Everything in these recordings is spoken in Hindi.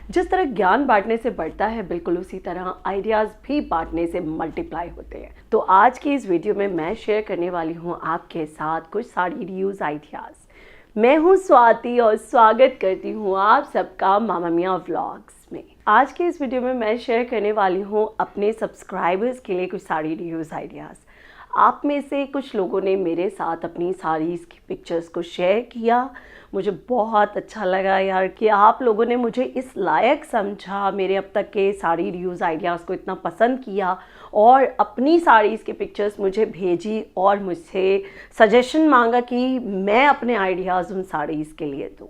जिस तरह ज्ञान बांटने से बढ़ता है, बिल्कुल उसी तरह आइडियाज़ भी बांटने से मल्टीप्लाई होते हैं। तो आज की इस वीडियो में मैं शेयर करने वाली हूँ आपके साथ कुछ साड़ी रीयूज़ आइडियाज़। मैं हूँ स्वाति और स्वागत करती हूँ आप सबका मामा मिया व्लॉग्स में। आज के इस वीडियो में मैं शेयर करने वाली हूँ अपने सब्सक्राइबर्स के लिए कुछ साड़ी रीयूज़ आइडियाज़। आप में से कुछ लोगों ने मेरे साथ अपनी साड़ीज़ की पिक्चर्स को शेयर किया। मुझे बहुत अच्छा लगा यार कि आप लोगों ने मुझे इस लायक समझा, मेरे अब तक के साड़ी रीयूज़ आइडियाज़ को इतना पसंद किया और अपनी साड़ीज़ के पिक्चर्स मुझे भेजी और मुझसे सजेशन मांगा कि मैं अपने आइडियाज़ उन साड़ीज़ के लिए दूँ।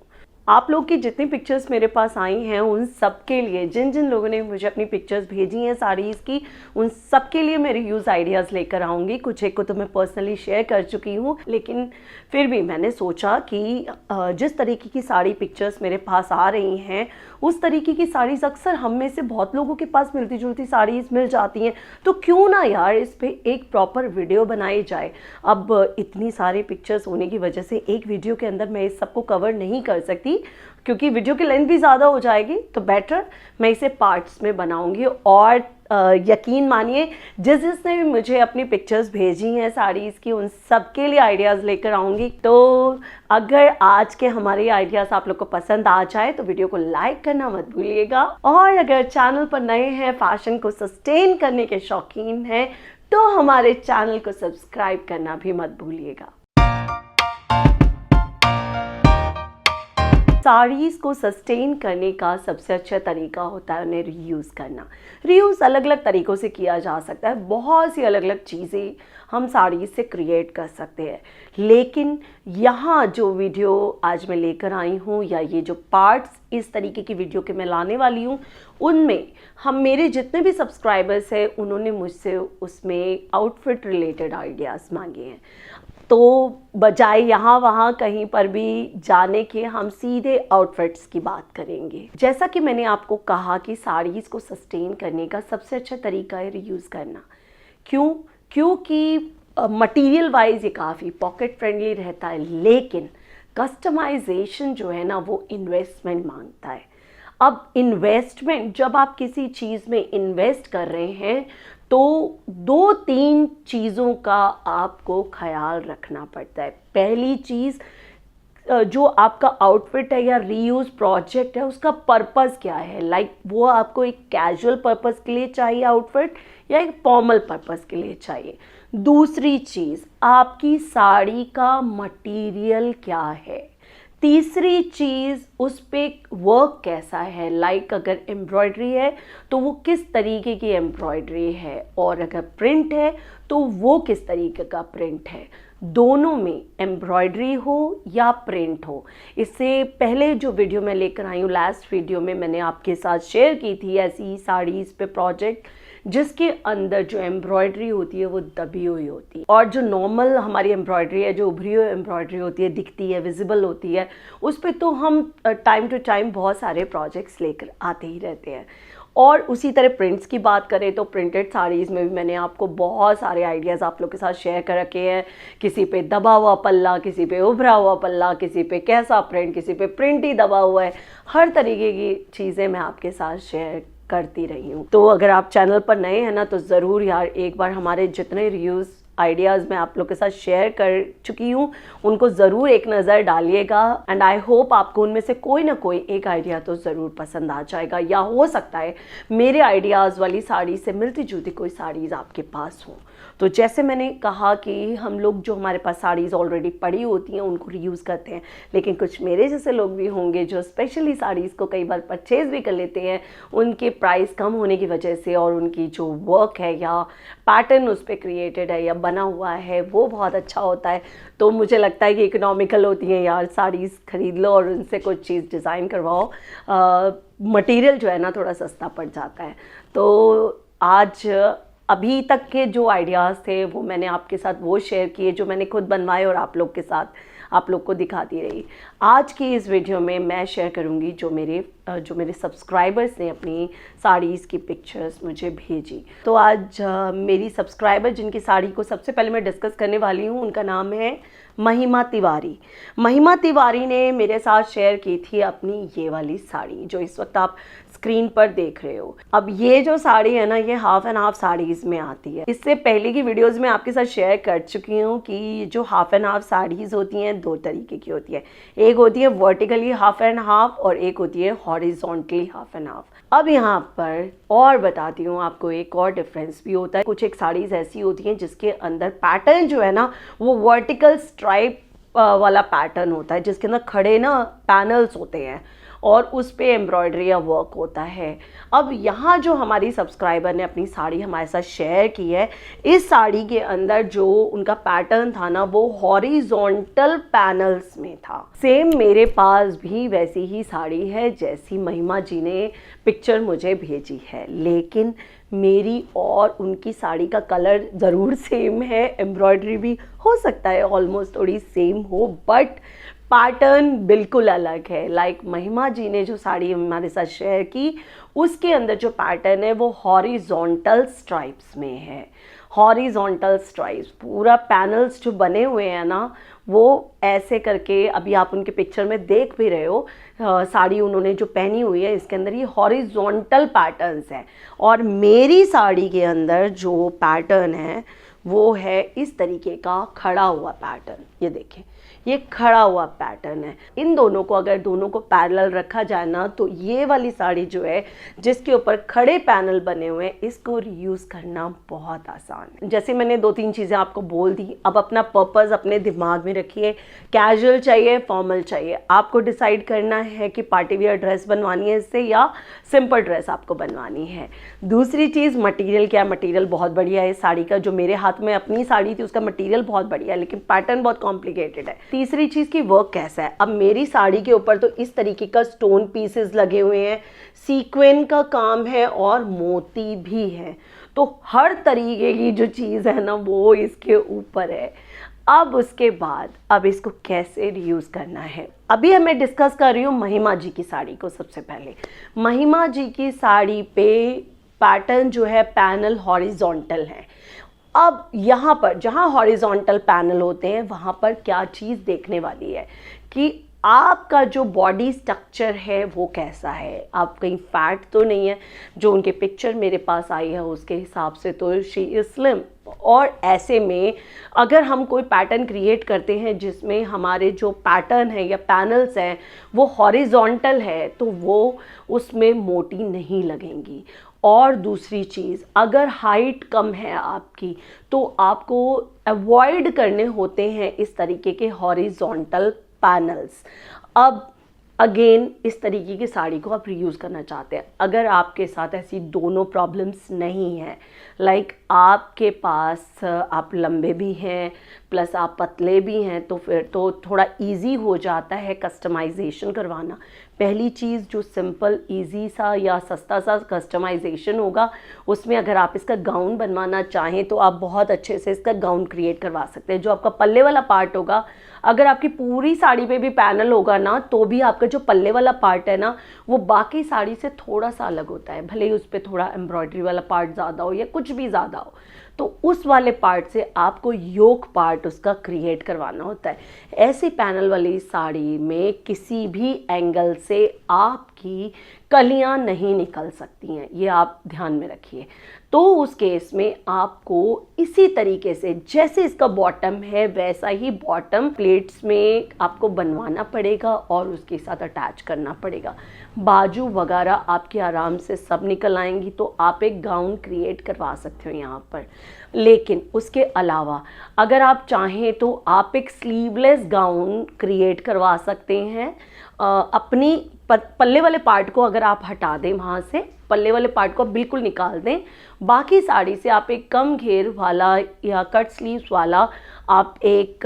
आप लोग की जितनी पिक्चर्स मेरे पास आई हैं उन सब के लिए, जिन जिन लोगों ने मुझे अपनी पिक्चर्स भेजी हैं साड़ीज़ की, उन सब के लिए मैं रीयूज़ आइडियाज़ लेकर आऊँगी। कुछ एक को तो मैं पर्सनली शेयर कर चुकी हूँ, लेकिन फिर भी मैंने सोचा कि जिस तरीके की साड़ी पिक्चर्स मेरे पास आ रही हैं उस तरीके की साड़ीज़ अक्सर हम में से बहुत लोगों के पास मिलती जुलती साड़ीज़ मिल जाती हैं, तो क्यों ना यार इस पर एक प्रॉपर वीडियो बनाई जाए। अब इतनी सारी पिक्चर्स होने की वजह से एक वीडियो के अंदर मैं इस सबको कवर नहीं कर सकती क्योंकि वीडियो की लेंथ भी ज़्यादा हो जाएगी, तो बेटर मैं इसे पार्ट्स में बनाऊंगी। और यकीन मानिए जिसने भी मुझे अपनी पिक्चर्स भेजी हैं साड़ीज़ की उन सब के लिए आइडियाज़ लेकर आऊँगी। तो अगर आज के हमारे आइडियाज़ आप लोग को पसंद आ जाए तो वीडियो को लाइक करना मत भूलिएगा, और अगर चैनल पर नए हैं, फैशन को सस्टेन करने के शौकीन हैं, तो हमारे चैनल को सब्सक्राइब करना भी मत भूलिएगा। साड़ीज़ को सस्टेन करने का सबसे अच्छा तरीका होता है उन्हें रीयूज़ करना। रीयूज़ अलग अलग तरीक़ों से किया जा सकता है, बहुत सी अलग अलग चीज़ें हम साड़ीज़ से क्रिएट कर सकते हैं। लेकिन यहाँ जो वीडियो आज मैं लेकर आई हूँ, या ये जो पार्ट्स इस तरीके की वीडियो के मैं लाने वाली हूँ, उनमें हम मेरे जितने भी सब्सक्राइबर्स हैं उन्होंने मुझसे उसमें आउटफिट रिलेटेड आइडियाज़ मांगे हैं। तो बजाय यहाँ वहाँ कहीं पर भी जाने के हम सीधे आउटफिट्स की बात करेंगे। जैसा कि मैंने आपको कहा कि साड़ीज़ को सस्टेन करने का सबसे अच्छा तरीका है रीयूज़ करना। क्योंकि मटेरियल वाइज ये काफ़ी पॉकेट फ्रेंडली रहता है, लेकिन कस्टमाइजेशन जो है ना वो इन्वेस्टमेंट मांगता है। अब इन्वेस्टमेंट, जब आप किसी चीज़ में इन्वेस्ट कर रहे हैं तो 2-3 चीज़ों का आपको ख्याल रखना पड़ता है। पहली चीज़, जो आपका आउटफिट है या रीयूज़ प्रोजेक्ट है उसका पर्पस क्या है। लाइक वो आपको एक कैजुअल पर्पस के लिए चाहिए आउटफिट या एक फॉर्मल पर्पस के लिए चाहिए। दूसरी चीज़, आपकी साड़ी का मटेरियल क्या है। तीसरी चीज़, उस पर वर्क कैसा है। लाइक अगर एम्ब्रॉयडरी है तो वो किस तरीके की एम्ब्रॉयडरी है, और अगर प्रिंट है तो वो किस तरीके का प्रिंट है। दोनों में एम्ब्रॉयडरी हो या प्रिंट हो। इससे पहले जो वीडियो मैं लेकर आई हूँ, लास्ट वीडियो में मैंने आपके साथ शेयर की थी ऐसी साड़ीज़ पे प्रोजेक्ट जिसके अंदर जो एम्ब्रॉयडरी होती है वो दबी हुई होती है, और जो नॉर्मल हमारी एम्ब्रॉयडरी है, जो उभरी हुई एम्ब्रॉयडरी होती है, दिखती है, विजिबल होती है, उस पर तो हम टाइम टू टाइम बहुत सारे प्रोजेक्ट्स लेकर आते ही रहते हैं। और उसी तरह प्रिंट्स की बात करें तो प्रिंटेड साड़ीज़ में भी मैंने आपको बहुत सारे आइडियाज़ आप लोग के साथ शेयर कर रखे हैं। किसी पे दबा हुआ पल्ला, किसी पे उभरा हुआ पल्ला, किसी पे कैसा प्रिंट, किसी पे प्रिंट ही दबा हुआ है। हर तरीके की चीज़ें मैं आपके साथ शेयर करती रही हूँ। तो अगर आप चैनल पर नए हैं ना तो ज़रूर यार एक बार हमारे जितने रीयूज़ आइडियाज़ मैं आप लोग के साथ शेयर कर चुकी हूँ उनको ज़रूर एक नज़र डालिएगा। एंड आई होप आपको उनमें से कोई ना कोई एक आइडिया तो ज़रूर पसंद आ जाएगा, या हो सकता है मेरे आइडियाज़ वाली साड़ी से मिलती जुलती कोई साड़ीज़ आपके पास हो। तो जैसे मैंने कहा कि हम लोग जो हमारे पास साड़ीज़ ऑलरेडी पड़ी होती हैं उनको रीयूज़ करते हैं, लेकिन कुछ मेरे जैसे लोग भी होंगे जो स्पेशली साड़ीज़ को कई बार परचेज़ भी कर लेते हैं। उनके प्राइस कम होने की वजह से और उनकी जो वर्क है या पैटर्न उस पर क्रिएटेड है या बना हुआ है वो बहुत अच्छा होता है, तो मुझे लगता है कि इकोनॉमिकल होती हैं यार, साड़ीज़ खरीद लो और उनसे कुछ चीज़ डिज़ाइन करवाओ। मटेरियल जो है ना थोड़ा सस्ता पड़ जाता है। तो आज अभी तक के जो आइडियाज़ थे वो मैंने आपके साथ वो शेयर किए जो मैंने खुद बनवाए और आप लोग के साथ आप लोग को दिखाती रही। आज की इस वीडियो में मैं शेयर करूंगी जो मेरे सब्सक्राइबर्स ने अपनी साड़ीज़ की पिक्चर्स मुझे भेजी। तो आज मेरी सब्सक्राइबर जिनकी साड़ी को सबसे पहले मैं डिस्कस करने वाली हूँ उनका नाम है महिमा तिवारी। महिमा तिवारी ने मेरे साथ शेयर की थी अपनी ये वाली साड़ी जो इस वक्त आप स्क्रीन पर देख रहे हो। अब ये जो साड़ी है ना, ये हाफ एंड हाफ साड़ीज में आती है। इससे पहले की वीडियोस में आपके साथ शेयर कर चुकी हूँ कि जो हाफ एंड हाफ साड़ीज होती हैं दो तरीके की होती है। एक होती है वर्टिकली हाफ एंड हाफ और एक होती है हॉरिजॉन्टली हाफ एंड हाफ। अब यहाँ पर और बताती हूँ आपको, एक और डिफरेंस भी होता है। कुछ एक साड़ीज ऐसी होती हैं जिसके अंदर पैटर्न जो है ना वो वर्टिकल स्ट्राइप वाला पैटर्न होता है, जिसके अंदर खड़े ना पैनल्स होते हैं और उस पे एम्ब्रॉयडरी या वर्क होता है। अब यहाँ जो हमारी सब्सक्राइबर ने अपनी साड़ी हमारे साथ शेयर की है, इस साड़ी के अंदर जो उनका पैटर्न था ना वो हॉरिजॉन्टल पैनल्स में था। सेम मेरे पास भी वैसी ही साड़ी है जैसी महिमा जी ने पिक्चर मुझे भेजी है, लेकिन मेरी और उनकी साड़ी का कलर ज़रूर सेम है, एम्ब्रॉयडरी भी हो सकता है ऑलमोस्ट थोड़ी सेम हो, बट पैटर्न बिल्कुल अलग है। लाइक महिमा जी ने जो साड़ी हमारे साथ शेयर की उसके अंदर जो पैटर्न है वो हॉरिजॉन्टल स्ट्राइप्स में है। हॉरिजॉन्टल स्ट्राइप्स, पूरा पैनल्स जो बने हुए हैं ना वो ऐसे करके, अभी आप उनके पिक्चर में देख भी रहे हो, साड़ी उन्होंने जो पहनी हुई है इसके अंदर ये हॉरिजॉन्टल पैटर्न्स हैं। और मेरी साड़ी के अंदर जो पैटर्न है वो है इस तरीके का खड़ा हुआ पैटर्न। ये देखें, ये खड़ा हुआ पैटर्न है। इन दोनों को अगर दोनों को पैरेलल रखा जाए ना तो ये वाली साड़ी जो है जिसके ऊपर खड़े पैनल बने हुए हैं, इसको रीयूज करना बहुत आसान है। जैसे मैंने दो तीन चीज़ें आपको बोल दी, अब अपना पर्पस अपने दिमाग में रखिए। कैजुअल चाहिए, फॉर्मल चाहिए, आपको डिसाइड करना है कि पार्टी वियर ड्रेस बनवानी है इससे या सिंपल ड्रेस आपको बनवानी है। दूसरी चीज़ मटीरियल क्या है, मटीरियल बहुत बढ़िया है। साड़ी का जो मेरे हाथ में अपनी साड़ी थी उसका मटीरियल बहुत बढ़िया है, लेकिन पैटर्न बहुत कॉम्प्लिकेटेड है। तीसरी चीज़ की वर्क कैसा है। अब मेरी साड़ी के ऊपर तो इस तरीके का स्टोन पीसेस लगे हुए हैं, सीक्वेंस का काम है और मोती भी है, तो हर तरीके की जो चीज़ है ना वो इसके ऊपर है। अब उसके बाद अब इसको कैसे रीयूज़ करना है, अभी मैं डिस्कस कर रही हूँ महिमा जी की साड़ी को। सबसे पहले महिमा जी की साड़ी पे पैटर्न जो है पैनल हॉरिजॉन्टल है। अब यहाँ पर जहाँ हॉरिजॉन्टल पैनल होते हैं वहाँ पर क्या चीज़ देखने वाली है कि आपका जो बॉडी स्ट्रक्चर है वो कैसा है। आप कहीं फैट तो नहीं है, जो उनके पिक्चर मेरे पास आई है उसके हिसाब से तो शी इज़ स्लिम। और ऐसे में अगर हम कोई पैटर्न क्रिएट करते हैं जिसमें हमारे जो पैटर्न है या पैनल्स हैं वो हॉरिजॉन्टल है तो वो उसमें मोटी नहीं लगेंगी। और दूसरी चीज़, अगर हाइट कम है आपकी तो आपको अवॉइड करने होते हैं इस तरीके के हॉरिजॉन्टल पैनल्स। अब अगेन इस तरीके की साड़ी को आप रीयूज़ करना चाहते हैं, अगर आपके साथ ऐसी दोनों प्रॉब्लम्स नहीं हैं, लाइक आपके पास आप लंबे भी हैं प्लस आप पतले भी हैं, तो फिर तो थोड़ा इजी हो जाता है कस्टमाइजेशन करवाना। पहली चीज़ जो सिंपल इजी सा या सस्ता सा कस्टमाइजेशन होगा, उसमें अगर आप इसका गाउन बनवाना चाहें तो आप बहुत अच्छे से इसका गाउन क्रिएट करवा सकते हैं। जो आपका पल्ले वाला पार्ट होगा, अगर आपकी पूरी साड़ी पे भी पैनल होगा ना तो भी आपका जो पल्ले वाला पार्ट है ना वो बाकी साड़ी से थोड़ा सा अलग होता है, भले ही उस पर थोड़ा एम्ब्रॉयडरी वाला पार्ट ज़्यादा हो या कुछ भी ज़्यादा हो, तो उस वाले पार्ट से आपको योक पार्ट उसका क्रिएट करवाना होता है। ऐसी पैनल वाली साड़ी में किसी भी एंगल से आपकी कलियां नहीं निकल सकती हैं, ये आप ध्यान में रखिए। तो उस केस में आपको इसी तरीके से जैसे इसका बॉटम है वैसा ही बॉटम प्लेट्स में आपको बनवाना पड़ेगा और उसके साथ अटैच करना पड़ेगा। बाजू वगैरह आपके आराम से सब निकल आएंगी, तो आप एक गाउन क्रिएट करवा सकते हो यहाँ पर। लेकिन उसके अलावा अगर आप चाहें तो आप एक स्लीवलेस गाउन क्रिएट करवा सकते हैं। अपनी पल्ले वाले पार्ट को अगर आप हटा दें, वहाँ से पल्ले वाले पार्ट को बिल्कुल निकाल दें, बाकी साड़ी से आप एक कम घेर वाला या कट स्लीव्स वाला आप एक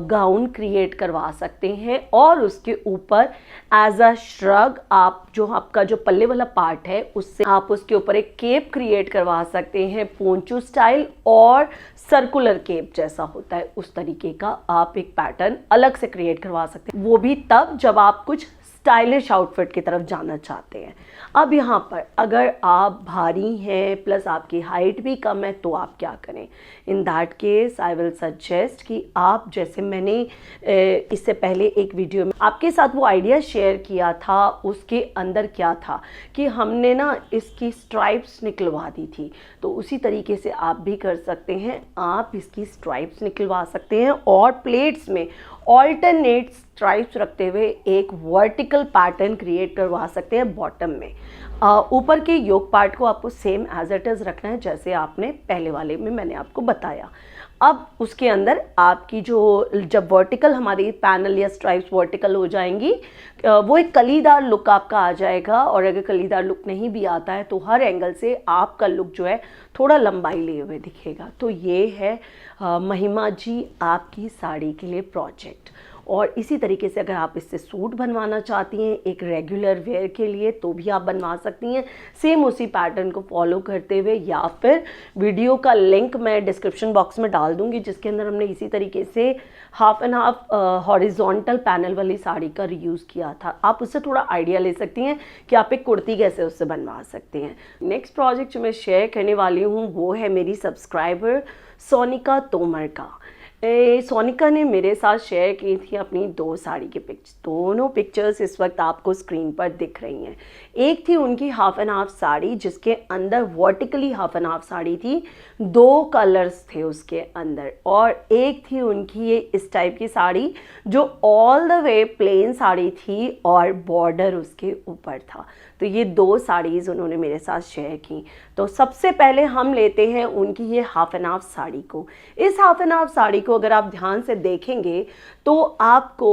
गाउन क्रिएट करवा सकते हैं। और उसके ऊपर एज अ श्रग आप जो आपका जो पल्ले वाला पार्ट है उससे आप उसके ऊपर एक केप क्रिएट करवा सकते हैं, पोंचू स्टाइल और सर्कुलर केप जैसा होता है उस तरीके का आप एक पैटर्न अलग से क्रिएट करवा सकते हैं। वो भी तब जब आप कुछ स्टाइलिश आउटफिट की तरफ जाना चाहते हैं। अब यहाँ पर अगर आप भारी हैं प्लस आपकी हाइट भी कम है तो आप क्या करें? In that case I will suggest कि आप, जैसे मैंने इससे पहले एक वीडियो में आपके साथ वो आइडिया शेयर किया था, उसके अंदर क्या था कि हमने ना इसकी स्ट्राइप्स निकलवा दी थी, तो उसी तरीके से आप भी कर सकते हैं। आप इसकी स्ट्राइप्स निकलवा सकते हैं और प्लेट्स में ऑल्टरनेट स्ट्राइप्स रखते हुए एक वर्टिकल पैटर्न क्रिएट करवा सकते हैं बॉटम में। ऊपर के योक पार्ट को आपको सेम एज इट इज़ रखना है जैसे आपने पहले वाले में मैंने आपको बताया। अब उसके अंदर आपकी जब वर्टिकल हमारी पैनल या स्ट्राइप्स वर्टिकल हो जाएंगी, वो एक कलीदार लुक आपका आ जाएगा। और अगर कलीदार लुक नहीं भी आता है तो हर एंगल से आपका लुक जो है थोड़ा लंबाई लिए हुए दिखेगा। तो ये है महिमा जी आपकी साड़ी के लिए प्रोजेक्ट। और इसी तरीके से अगर आप इससे सूट बनवाना चाहती हैं एक रेगुलर वेयर के लिए तो भी आप बनवा सकती हैं सेम उसी पैटर्न को फॉलो करते हुए, या फिर वीडियो का लिंक मैं डिस्क्रिप्शन बॉक्स में डाल दूंगी जिसके अंदर हमने इसी तरीके से half and half horizontal panel वाली साड़ी का रीयूज़ किया था। आप उससे थोड़ा आइडिया ले सकती हैं कि आप एक कुर्ती कैसे उससे बनवा सकते हैं। नेक्स्ट प्रोजेक्ट जो मैं शेयर करने वाली हूँ वो है मेरी सब्सक्राइबर सोनिका तोमर का। सोनिका ने मेरे साथ शेयर की थी अपनी 2 साड़ी की पिक्चर्स। दोनों पिक्चर्स इस वक्त आपको स्क्रीन पर दिख रही हैं। एक थी उनकी हाफ एंड हाफ साड़ी जिसके अंदर vertically half and half sari थी, 2 कलर्स थे उसके अंदर, और एक थी उनकी ये इस टाइप की साड़ी जो all the way plain sari थी और बॉर्डर उसके ऊपर था। तो ये 2 साड़ीज़ उन्होंने मेरे साथ शेयर की। तो सबसे पहले हम लेते हैं उनकी ये हाफ एंड हाफ साड़ी को। इस हाफ एंड हाफ साड़ी को अगर आप ध्यान से देखेंगे तो आपको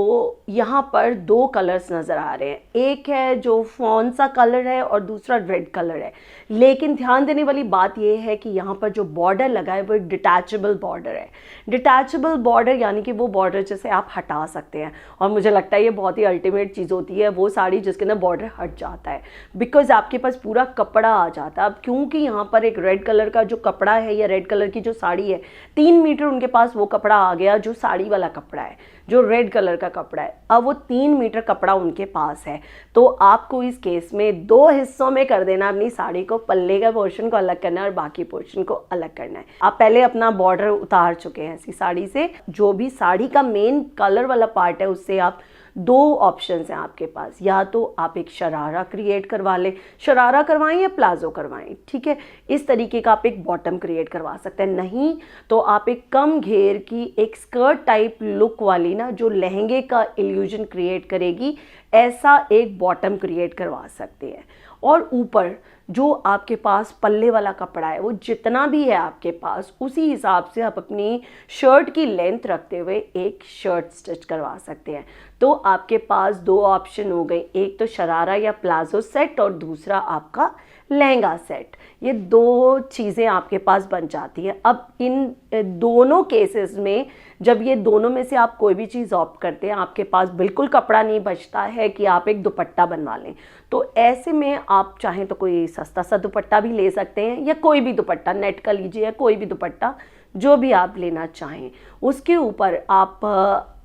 यहाँ पर 2 कलर्स नज़र आ रहे हैं। एक है जो फॉन सा कलर है और दूसरा रेड कलर है। लेकिन ध्यान देने वाली बात यह है कि यहाँ पर जो बॉर्डर लगा है वो एक डिटैचेबल बॉर्डर है। डिटैचेबल बॉर्डर यानी कि वो बॉर्डर जैसे आप हटा सकते हैं, और मुझे लगता है ये बहुत ही अल्टीमेट चीज़ होती है वो साड़ी जिसके अंदर बॉर्डर हट जाता है, बिकॉज आपके पास पूरा कपड़ा आ जाता है। अब क्योंकि यहाँ पर एक रेड कलर का जो कपड़ा है या रेड कलर की जो साड़ी है, 3 मीटर उनके पास वो कपड़ा आ गया जो साड़ी वाला कपड़ा है, जो रेड कलर का कपड़ा है। अब वो 3 मीटर कपड़ा उनके पास है, तो आपको इस केस में 2 हिस्सों में कर देना अपनी साड़ी को। पल्ले का पोर्शन को अलग करना है और बाकी पोर्शन को अलग करना है। आप पहले अपना बॉर्डर उतार चुके हैं ऐसी साड़ी से। जो भी साड़ी का मेन कलर वाला पार्ट है उससे आप 2 ऑप्शंस हैं आपके पास, या तो आप एक शरारा क्रिएट करवा लें, शरारा करवाएं या प्लाजो करवाएं, ठीक है। इस तरीके का आप एक बॉटम क्रिएट करवा सकते हैं। नहीं तो आप एक कम घेर की एक स्कर्ट टाइप लुक वाली ना जो लहंगे का इल्यूजन क्रिएट करेगी, ऐसा एक बॉटम क्रिएट करवा सकते हैं। और ऊपर जो आपके पास पल्ले वाला कपड़ा है वो जितना भी है आपके पास उसी हिसाब से आप अपनी शर्ट की लेंथ रखते हुए एक शर्ट स्टिच करवा सकते हैं। तो आपके पास 2 ऑप्शन हो गए, एक तो शरारा या प्लाजो सेट और दूसरा आपका लहंगा सेट। ये 2 चीज़ें आपके पास बन जाती हैं। अब इन दोनों केसेस में जब ये दोनों में से आप कोई भी चीज़ ऑप्ट करते हैं, आपके पास बिल्कुल कपड़ा नहीं बचता है कि आप एक दुपट्टा बनवा लें, तो ऐसे में आप चाहें तो कोई सस्ता सा दुपट्टा भी ले सकते हैं, या कोई भी दुपट्टा नेट का लीजिए या कोई भी दुपट्टा जो भी आप लेना चाहें। उसके ऊपर आप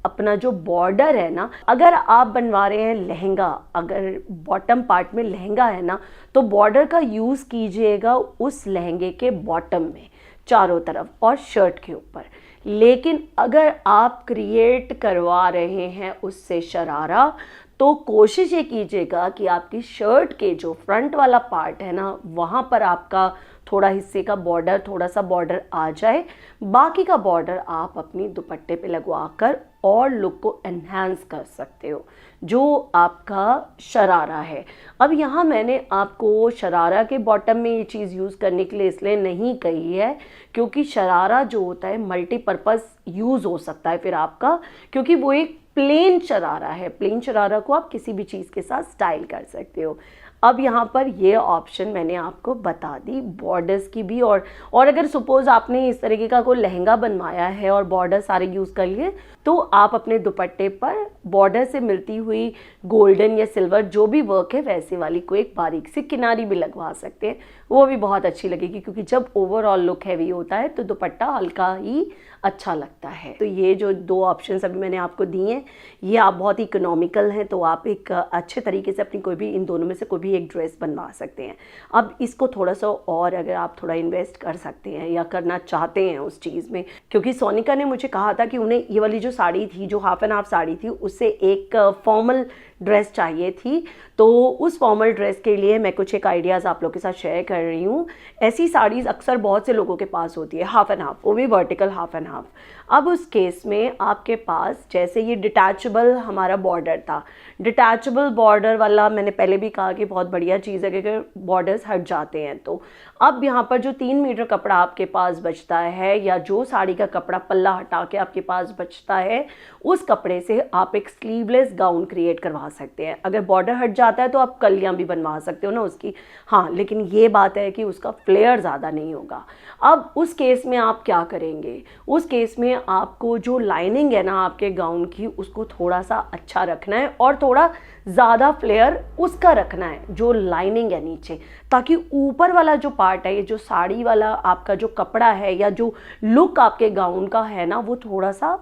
अपना जो बॉर्डर है ना, अगर आप बनवा रहे हैं लहंगा, अगर बॉटम पार्ट में लहंगा है ना, तो बॉर्डर का यूज़ कीजिएगा उस लहंगे के बॉटम में चारों तरफ और शर्ट के ऊपर। लेकिन अगर आप क्रिएट करवा रहे हैं उससे शरारा, तो कोशिश ये कीजिएगा कि आपकी शर्ट के जो फ्रंट वाला पार्ट है ना, वहाँ पर आपका थोड़ा हिस्से का बॉर्डर, थोड़ा सा बॉर्डर आ जाए। बाकी का बॉर्डर आप अपनी दुपट्टे पे लगवाकर और लुक को एनहांस कर सकते हो, जो आपका शरारा है। अब यहाँ मैंने आपको शरारा के बॉटम में ये चीज़ यूज़ करने के लिए इसलिए नहीं कही है क्योंकि शरारा जो होता है मल्टीपर्पज़ यूज़ हो सकता है फिर आपका, क्योंकि वो एक प्लेन शरारा है। प्लेन शरारा को आप किसी भी चीज़ के साथ स्टाइल कर सकते हो। अब यहाँ पर ये ऑप्शन मैंने आपको बता दी बॉर्डर्स की भी, और अगर सपोज़ आपने इस तरीके का कोई लहंगा बनवाया है और बॉर्डर सारे यूज़ कर लिए, तो आप अपने दुपट्टे पर बॉर्डर से मिलती हुई गोल्डन या सिल्वर जो भी वर्क है वैसे वाली कोई एक बारीक सी किनारी भी लगवा सकते हैं, वो भी बहुत अच्छी लगेगी, क्योंकि जब ओवरऑल लुक हैवी होता है तो दुपट्टा हल्का ही अच्छा लगता है। तो ये जो 2 ऑप्शंस अभी मैंने आपको दिए हैं ये आप बहुत ही इकोनॉमिकल हैं, तो आप एक अच्छे तरीके से अपनी कोई भी इन दोनों में से कोई भी एक ड्रेस बनवा सकते हैं। अब इसको थोड़ा सा और अगर आप थोड़ा इन्वेस्ट कर सकते हैं या करना चाहते हैं उस चीज़ में, क्योंकि सोनिका ने मुझे कहा था कि उन्हें ये वाली जो साड़ी थी, जो हाफ एंड हाफ साड़ी थी, उससे एक फॉर्मल ड्रेस चाहिए थी, तो उस फॉर्मल ड्रेस के लिए मैं कुछ एक आइडियाज़ आप लोगों के साथ शेयर कर रही हूँ। ऐसी साड़ीज़ अक्सर बहुत से लोगों के पास होती है, हाफ एंड हाफ, वो भी वर्टिकल हाफ एंड हाफ। अब उस केस में आपके पास जैसे ये डिटैचेबल हमारा बॉर्डर था, डिटैचेबल बॉर्डर वाला मैंने पहले भी कहा कि बहुत बढ़िया चीज़ है कि अगर बॉर्डर्स हट जाते हैं तो अब यहाँ पर जो 3 मीटर कपड़ा आपके पास बचता है या जो साड़ी का कपड़ा पल्ला हटा के आपके पास बचता है, उस कपड़े से आप एक स्लीवलेस गाउन क्रिएट करवा सकते हैं। अगर बॉर्डर हट जाता है तो आप कलियाँ भी बनवा सकते हो ना उसकी, हाँ, लेकिन ये बात है कि उसका फ्लेयर ज़्यादा नहीं होगा। अब उस केस में आप क्या करेंगे, उस केस में आपको जो लाइनिंग है ना आपके गाउन की, उसको थोड़ा सा अच्छा रखना है और थोड़ा ज़्यादा फ्लेयर उसका रखना है जो लाइनिंग है नीचे, ताकि ऊपर वाला जो पार्ट है, ये जो साड़ी वाला आपका जो कपड़ा है या जो लुक आपके गाउन का है ना, वो थोड़ा सा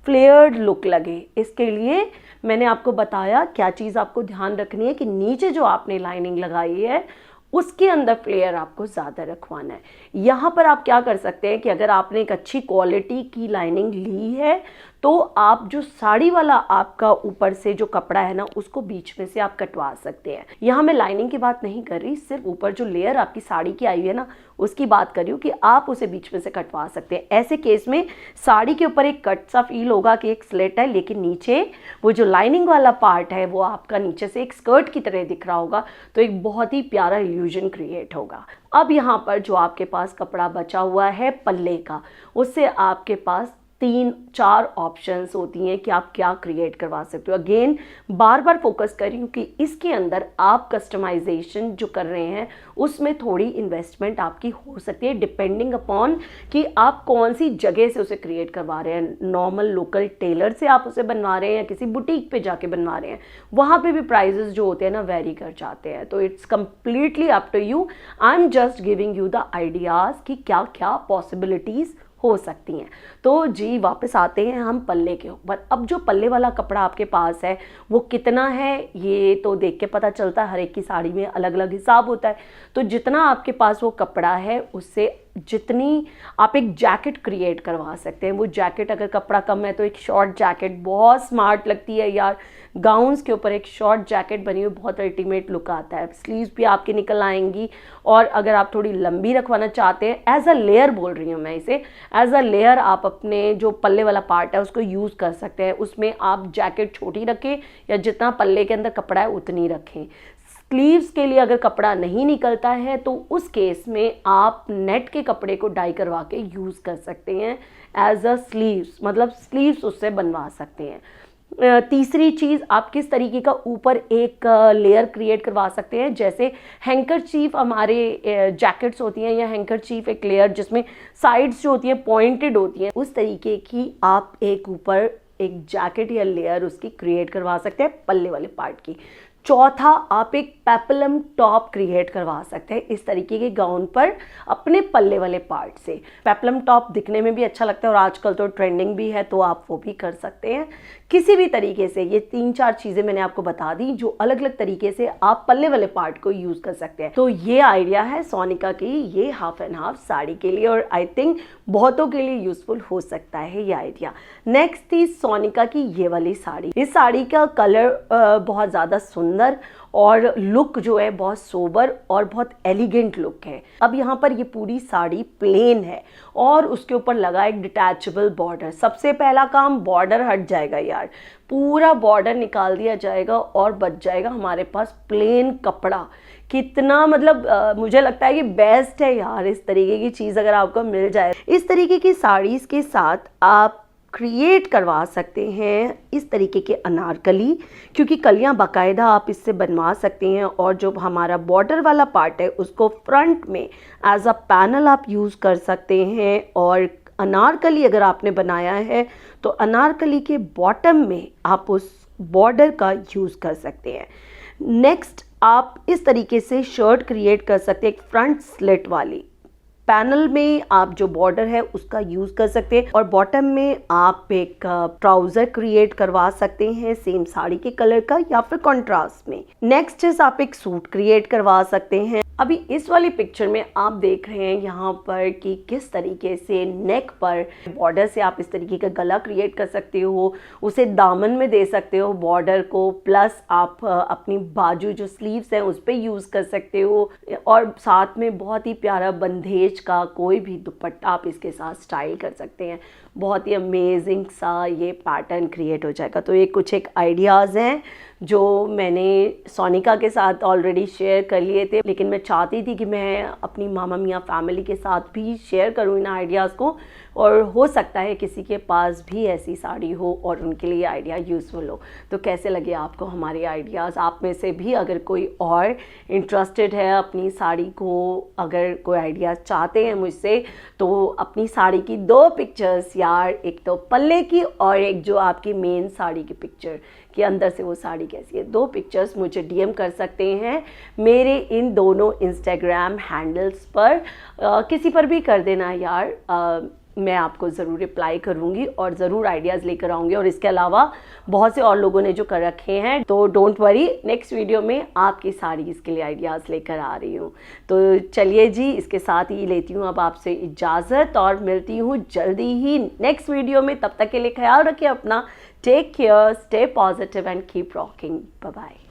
फ्लेयर्ड लुक लगे। इसके लिए मैंने आपको बताया क्या चीज़ आपको ध्यान रखनी है कि नीचे जो आपने लाइनिंग लगाई है उसके अंदर फ्लेयर आपको ज़्यादा रखवाना है। यहाँ पर आप क्या कर सकते हैं कि अगर आपने एक अच्छी क्वालिटी की लाइनिंग ली है तो आप जो साड़ी वाला आपका ऊपर से जो कपड़ा है ना उसको बीच में से आप कटवा सकते हैं। यहाँ मैं लाइनिंग की बात नहीं कर रही, सिर्फ ऊपर जो लेयर आपकी साड़ी की आई हुई है ना उसकी बात कर रही हूँ कि आप उसे बीच में से कटवा सकते हैं। ऐसे केस में साड़ी के ऊपर एक कट सा फील होगा कि एक स्लिट है, लेकिन नीचे वो जो लाइनिंग वाला पार्ट है वो आपका नीचे से एक स्कर्ट की तरह दिख रहा होगा, तो एक बहुत ही प्यारा इल्यूजन क्रिएट होगा। अब यहाँ पर जो आपके पास कपड़ा बचा हुआ है पल्ले का, उससे आपके पास 3-4 ऑप्शंस होती हैं कि आप क्या क्रिएट करवा सकते हो। अगेन बार बार फोकस कर रही हूँ कि इसके अंदर आप कस्टमाइजेशन जो कर रहे हैं उसमें थोड़ी इन्वेस्टमेंट आपकी हो सकती है, डिपेंडिंग अपॉन कि आप कौन सी जगह से उसे क्रिएट करवा रहे हैं। नॉर्मल लोकल टेलर से आप उसे बनवा रहे हैं या किसी बुटीक पे जाके बनवा रहे हैं, वहाँ पे भी प्राइजेस जो होते हैं ना वेरी कर जाते हैं। तो it's completely up to you. I am just giving you the ideas कि क्या क्या पॉसिबिलिटीज़ हो सकती हैं। तो जी वापस आते हैं हम पल्ले के ऊपर। अब जो पल्ले वाला कपड़ा आपके पास है वो कितना है ये तो देख के पता चलता है, हर एक की साड़ी में अलग अलग हिसाब होता है। तो जितना आपके पास वो कपड़ा है उससे जितनी आप एक जैकेट क्रिएट करवा सकते हैं। वो जैकेट अगर कपड़ा कम है तो एक शॉर्ट जैकेट बहुत स्मार्ट लगती है यार, गाउन्स के ऊपर एक शॉर्ट जैकेट बनी हुई बहुत अल्टीमेट लुक आता है। स्लीव्स भी आपकी निकल आएंगी, और अगर आप थोड़ी लंबी रखवाना चाहते हैं, एज अ लेयर बोल रही हूँ मैं इसे, एज अ लेयर आप अपने जो पल्ले वाला पार्ट है उसको यूज़ कर सकते हैं। उसमें आप जैकेट छोटी रखें या जितना पल्ले के अंदर कपड़ा है उतनी रखें। स्लीव्स के लिए अगर कपड़ा नहीं निकलता है तो उस केस में आप नेट के कपड़े को डाई करवा के यूज़ कर सकते हैं एज अ स्लीव्स, मतलब स्लीव्स उससे बनवा सकते हैं। तीसरी चीज़, आप किस तरीके का ऊपर एक लेयर क्रिएट करवा सकते हैं, जैसे हैंकरचीफ हमारे जैकेट्स होती हैं या हैंकरचीफ एक लेयर जिसमें साइड्स जो होती हैं पॉइंटेड होती हैं, उस तरीके की आप एक ऊपर एक जैकेट या लेयर उसकी क्रिएट करवा सकते हैं पल्ले वाले पार्ट की। चौथा, आप एक पेपलम टॉप क्रिएट करवा सकते हैं इस तरीके के गाउन पर अपने पल्ले वाले पार्ट से। पेपलम टॉप दिखने में भी अच्छा लगता है और आजकल तो ट्रेंडिंग भी है, तो आप वो भी कर सकते हैं किसी भी तरीके से। ये 3-4 चीज़ें मैंने आपको बता दी जो अलग अलग तरीके से आप पल्ले वाले पार्ट को यूज़ कर सकते हैं। तो ये आइडिया है सोनिका की ये हाफ एंड हाफ साड़ी के लिए, और आई थिंक बहुतों के लिए यूजफुल हो सकता है ये आइडिया। नेक्स्ट थी सोनिका की ये वाली साड़ी। इस साड़ी का कलर बहुत ज़्यादा सुंदर और लुक जो है बहुत सोबर और बहुत एलिगेंट लुक है। अब यहाँ पर ये पूरी साड़ी प्लेन है और उसके ऊपर लगा एक डिटैचेबल बॉर्डर। सबसे पहला काम, बॉर्डर हट जाएगा यार, पूरा बॉर्डर निकाल दिया जाएगा और बच जाएगा हमारे पास प्लेन कपड़ा। कितना मतलब मुझे लगता है कि बेस्ट है यार इस तरीके की चीज़ अगर आपको मिल जाए। इस तरीके की साड़ीज़ के साथ आप क्रिएट करवा सकते हैं इस तरीके के अनारकली, क्योंकि कलियां बाकायदा आप इससे बनवा सकते हैं, और जो हमारा बॉर्डर वाला पार्ट है उसको फ्रंट में एज अ पैनल आप यूज़ कर सकते हैं, और अनारकली अगर आपने बनाया है तो अनारकली के बॉटम में आप उस बॉर्डर का यूज़ कर सकते हैं। नेक्स्ट आप इस तरीके से शर्ट क्रिएट कर सकते हैं, एक फ्रंट स्लिट वाली। पैनल में आप जो बॉर्डर है उसका यूज़ कर सकते हैं और बॉटम में आप एक ट्राउज़र क्रिएट करवा सकते हैं सेम साड़ी के कलर का या फिर कॉन्ट्रास्ट में। नेक्स्ट इज आप एक सूट क्रिएट करवा सकते हैं। अभी इस वाली पिक्चर में आप देख रहे हैं यहाँ पर कि किस तरीके से नेक पर बॉर्डर से आप इस तरीके का गला क्रिएट कर सकते हो, उसे दामन में दे सकते हो बॉर्डर को, प्लस आप अपनी बाजू जो स्लीव्स हैं उस पर यूज़ कर सकते हो और साथ में बहुत ही प्यारा बंदेज का कोई भी दुपट्टा आप इसके साथ स्टाइल कर सकते हैं। बहुत ही अमेजिंग सा ये पैटर्न क्रिएट हो जाएगा। तो ये कुछ एक आइडियाज़ हैं जो मैंने सोनिका के साथ ऑलरेडी शेयर कर लिए थे, लेकिन मैं चाहती थी कि मैं अपनी मामा मियाँ फैमिली के साथ भी शेयर करूँ इन आइडियाज़ को, और हो सकता है किसी के पास भी ऐसी साड़ी हो और उनके लिए आइडिया यूज़फुल हो। तो कैसे लगे आपको हमारे आइडियाज़? आप में से भी अगर कोई और इंटरेस्टेड है अपनी साड़ी को, अगर कोई आइडियाज़ चाहते हैं मुझसे, तो अपनी साड़ी की 2 पिक्चर्स यार, एक तो पल्ले की और एक जो आपकी मेन साड़ी की पिक्चर कि अंदर से वो साड़ी कैसी है, 2 पिक्चर्स मुझे डीएम कर सकते हैं मेरे इन दोनों इंस्टाग्राम हैंडल्स पर। किसी पर भी कर देना यार, मैं आपको ज़रूर रिप्लाई करूँगी और ज़रूर आइडियाज़ लेकर आऊँगी। और इसके अलावा बहुत से और लोगों ने जो कर रखे हैं, तो डोंट वरी, नेक्स्ट वीडियो में आपकी साड़ीज़ के लिए आइडियाज़ लेकर आ रही हूँ। तो चलिए जी, इसके साथ ही लेती हूँ अब आपसे इजाज़त और मिलती हूँ जल्दी ही नेक्स्ट वीडियो में। तब तक के लिए ख्याल रखिए अपना, take care, stay positive and keep rocking. Bye bye.